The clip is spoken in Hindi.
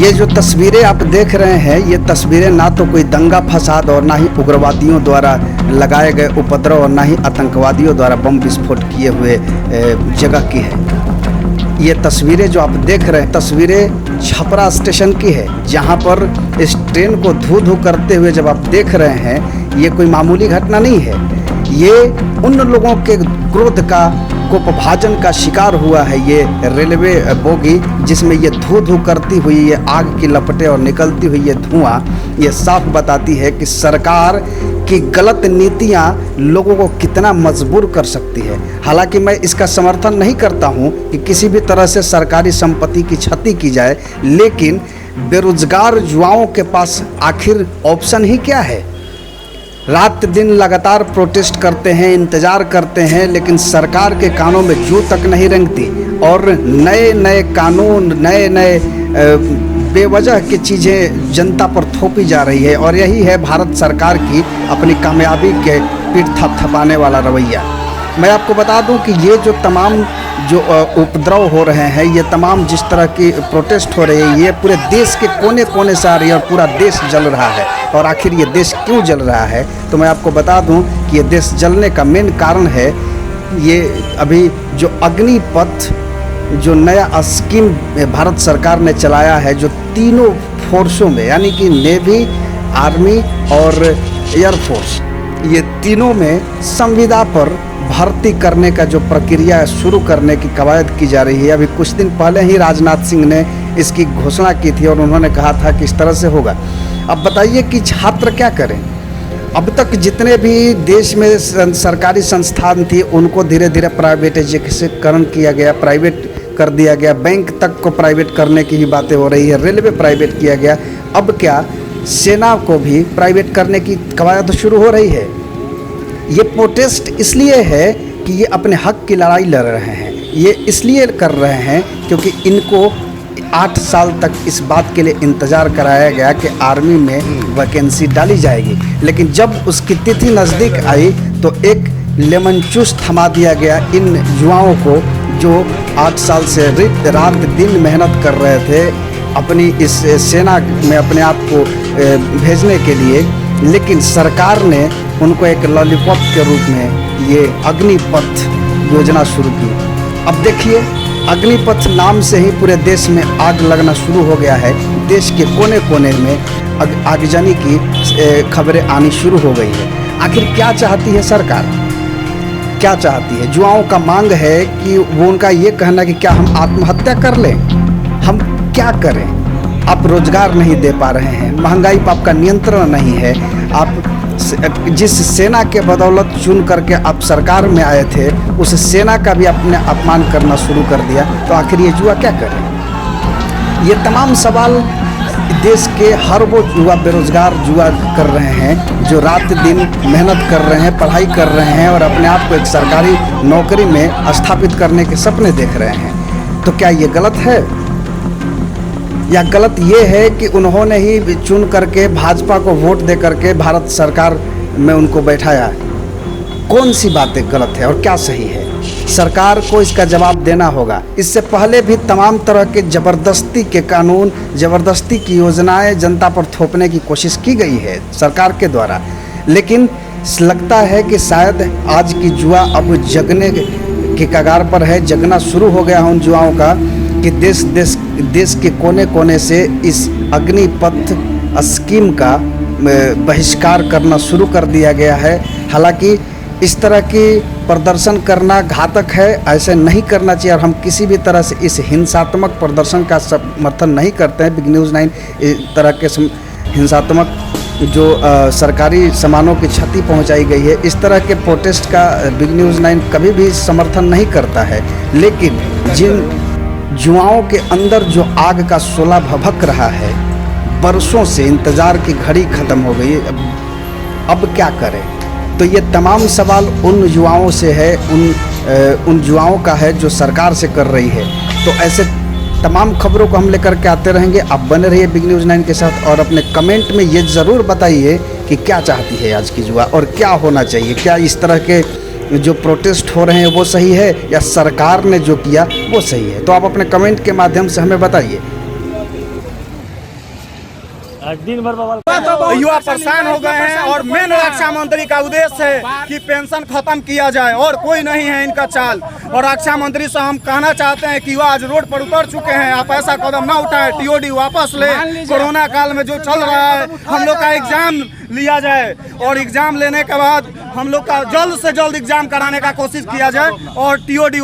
ये जो तस्वीरें आप देख रहे हैं, ये तस्वीरें ना तो कोई दंगा फसाद और ना ही उग्रवादियों द्वारा लगाए गए उपद्रव और ना ही आतंकवादियों द्वारा बम विस्फोट किए हुए जगह की है। ये तस्वीरें जो आप देख रहे हैं, तस्वीरें छपरा स्टेशन की है, जहां पर इस ट्रेन को धू धू करते हुए जब आप देख रहे हैं, ये कोई मामूली घटना नहीं है। ये उन लोगों के क्रोध का कोपभाजन का शिकार हुआ है ये रेलवे बोगी, जिसमें ये धू धू करती हुई ये आग की लपटें और निकलती हुई ये धुआं ये साफ बताती है कि सरकार की गलत नीतियां लोगों को कितना मजबूर कर सकती है। हालांकि मैं इसका समर्थन नहीं करता हूं कि किसी भी तरह से सरकारी संपत्ति की क्षति की जाए, लेकिन बेरोजगार युवाओं के पास आखिर ऑप्शन ही क्या है। रात दिन लगातार प्रोटेस्ट करते हैं, इंतज़ार करते हैं, लेकिन सरकार के कानों में जू तक नहीं रेंगती और नए नए कानून, नए नए बेवजह की चीज़ें जनता पर थोपी जा रही है। और यही है भारत सरकार की अपनी कामयाबी के पीठ थपथपाने वाला रवैया। मैं आपको बता दूं कि ये जो तमाम जो उपद्रव हो रहे हैं, ये तमाम जिस तरह की प्रोटेस्ट हो रही है, ये पूरे देश के कोने कोने से आ रही है और पूरा देश जल रहा है। और आखिर ये देश क्यों जल रहा है, तो मैं आपको बता दूं कि ये देश जलने का मेन कारण है ये अभी जो अग्निपथ जो नया स्कीम भारत सरकार ने चलाया है, जो तीनों फोर्सों में यानी कि नेवी, आर्मी और एयरफोर्स, ये तीनों में संविदा पर भर्ती करने का जो प्रक्रिया शुरू करने की कवायद की जा रही है। अभी कुछ दिन पहले ही राजनाथ सिंह ने इसकी घोषणा की थी और उन्होंने कहा था कि इस तरह से होगा। अब बताइए कि छात्र क्या करें। अब तक जितने भी देश में सरकारी संस्थान थी, उनको धीरे धीरे प्राइवेटाइजेशन किया गया, प्राइवेट कर दिया गया। बैंक तक को प्राइवेट करने की ही बातें हो रही है, रेलवे प्राइवेट किया गया। अब क्या सेना को भी प्राइवेट करने की कवायद शुरू हो रही है। ये प्रोटेस्ट इसलिए है कि ये अपने हक की लड़ाई लड़ रहे हैं। ये इसलिए कर रहे हैं क्योंकि इनको 8 साल तक इस बात के लिए इंतज़ार कराया गया कि आर्मी में वैकेंसी डाली जाएगी, लेकिन जब उसकी तिथि नज़दीक आई तो एक लेमन चूस थमा दिया गया इन युवाओं को, जो 8 साल से रात दिन मेहनत कर रहे थे अपनी इस सेना में अपने आप को भेजने के लिए। लेकिन सरकार ने उनको एक लॉलीपॉप के रूप में ये अग्निपथ योजना शुरू की। अब देखिए, अग्निपथ नाम से ही पूरे देश में आग लगना शुरू हो गया है। देश के कोने कोने में आगजनी की खबरें आनी शुरू हो गई है। आखिर क्या चाहती है सरकार, क्या चाहती है? युवाओं का मांग है कि वो, उनका ये कहना कि क्या हम आत्महत्या कर लें, हम क्या करें। आप रोजगार नहीं दे पा रहे हैं, महंगाई पर आपका नियंत्रण नहीं है, आप जिस सेना के बदौलत चुन करके आप सरकार में आए थे, उस सेना का भी आपने अपमान करना शुरू कर दिया, तो आखिर ये युवा क्या करें। ये तमाम सवाल देश के हर वो युवा, बेरोजगार युवा कर रहे हैं, जो रात दिन मेहनत कर रहे हैं, पढ़ाई कर रहे हैं और अपने आप को एक सरकारी नौकरी में स्थापित करने के सपने देख रहे हैं। तो क्या ये गलत है, या गलत ये है कि उन्होंने ही चुन करके भाजपा को वोट दे करके भारत सरकार में उनको बैठाया। कौन सी बातें गलत है और क्या सही है, सरकार को इसका जवाब देना होगा। इससे पहले भी तमाम तरह के ज़बरदस्ती के कानून, ज़बरदस्ती की योजनाएं जनता पर थोपने की कोशिश की गई है सरकार के द्वारा, लेकिन लगता है कि शायद आज की युवा अब जगने के कगार पर है, जगना शुरू हो गया है उन युवाओं का कि देश के कोने कोने से इस अग्निपथ स्कीम का बहिष्कार करना शुरू कर दिया गया है। हालांकि इस तरह की प्रदर्शन करना घातक है, ऐसे नहीं करना चाहिए और हम किसी भी तरह से इस हिंसात्मक प्रदर्शन का समर्थन नहीं करते हैं। बिग न्यूज़ 9 इस तरह के हिंसात्मक जो सरकारी सामानों की क्षति पहुंचाई गई है, इस तरह के प्रोटेस्ट का बिग न्यूज़ 9 कभी भी समर्थन नहीं करता है। लेकिन जिन युवाओं के अंदर जो आग का शोला भभक रहा है, बरसों से इंतज़ार की घड़ी ख़त्म हो गई, अब क्या करें। तो ये तमाम सवाल उन युवाओं से है, उन युवाओं का है जो सरकार से कर रही है। तो ऐसे तमाम खबरों को हम लेकर के आते रहेंगे। आप बने रहिए बिग न्यूज़ 9 के साथ और अपने कमेंट में ये ज़रूर बताइए कि क्या चाहती है आज की युवा और क्या होना चाहिए। क्या इस तरह के जो प्रोटेस्ट हो रहे हैं वो सही है, या सरकार ने जो किया वो सही है? तो आप अपने कमेंट के माध्यम से हमें बताइए। दिन भर बवाल। युवा परेशान हो गए हैं और मेन रक्षा मंत्री का उद्देश्य है कि पेंशन खत्म किया जाए और कोई नहीं है इनका चाल। और रक्षा मंत्री से हम कहना चाहते हैं कि युवा आज रोड पर उतर चुके हैं, आप ऐसा कदम ना उठाएं, टीओडी वापस ले। कोरोना काल में जो चल रहा है हम लोग का एग्जाम लिया जाए और एग्जाम लेने के बाद हम लोग का जल्द से जल्द एग्जाम कराने का कोशिश किया जाए और टीओडी